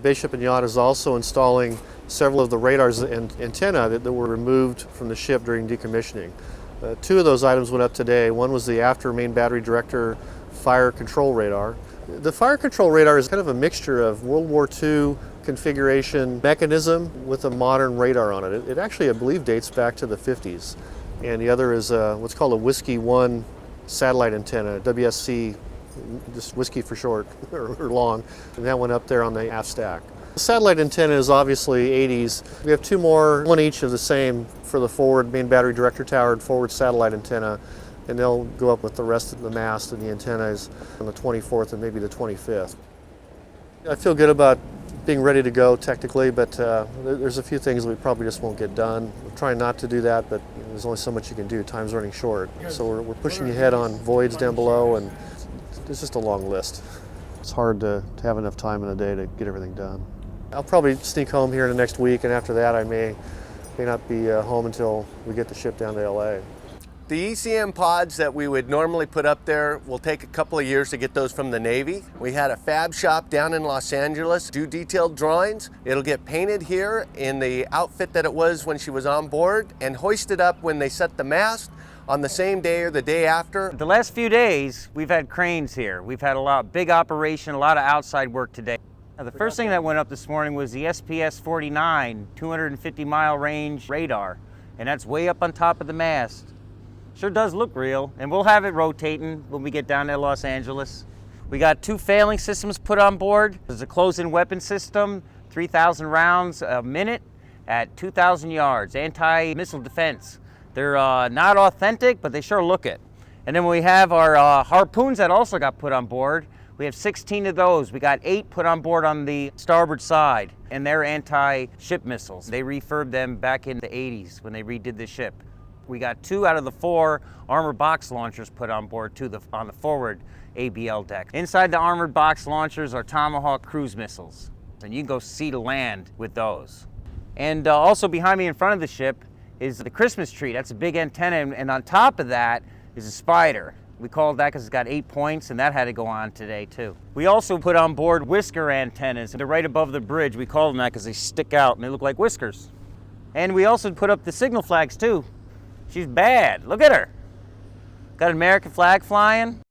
Base Ship and Yacht is also installing several of the radars and antenna that were removed from the ship during decommissioning. Two of those items went up today. One was the after main battery director fire control radar. The fire control radar is kind of a mixture of World War II configuration mechanism with a modern radar on it. It actually, I believe, dates back to the 50s. And the other is what's called a Whiskey 1 satellite antenna, WSC, just whiskey for short, or long, and that went up there on the aft stack. The satellite antenna is obviously 80s. We have two more, one each of the same for the forward main battery director tower and forward satellite antenna, and they'll go up with the rest of the mast and the antennas on the 24th and maybe the 25th. I feel good about being ready to go technically, but there's a few things we probably just won't get done. We're trying not to do that, but there's only so much you can do. Time's running short. So we're pushing ahead on voids down below, and it's just a long list. It's hard to have enough time in a day to get everything done. I'll probably sneak home here in the next week, and after that I may not be home until we get the ship down to LA. The ECM pods that we would normally put up there will take a couple of years to get those from the Navy. We had a fab shop down in Los Angeles do detailed drawings. It'll get painted here in the outfit that it was when she was on board and hoisted up when they set the mast on the same day or the day after. The last few days, we've had cranes here. We've had big operation, a lot of outside work today. Now, the first thing that went up this morning was the SPS-49 250-mile range radar, and that's way up on top of the mast. Sure does look real, and we'll have it rotating when we get down to Los Angeles. We got two Phalanx systems put on board. There's a close-in weapon system, 3,000 rounds a minute at 2,000 yards, anti-missile defense. They're not authentic, but they sure look it. And then we have our Harpoons that also got put on board. We have 16 of those. We got 8 put on board on the starboard side, and they're anti-ship missiles. They refurbed them back in the 80s when they redid the ship. We got 2 out of the 4 armored box launchers put on board too, on the forward ABL deck. Inside the armored box launchers are Tomahawk Cruise missiles, and you can go sea to land with those. And also behind me in front of the ship is the Christmas tree. That's a big antenna, and on top of that is a spider. We call it that because it's got 8 points, and that had to go on today too. We also put on board whisker antennas. They're right above the bridge. We call them that because they stick out and they look like whiskers. And we also put up the signal flags too. She's bad. Look at her. Got an American flag flying.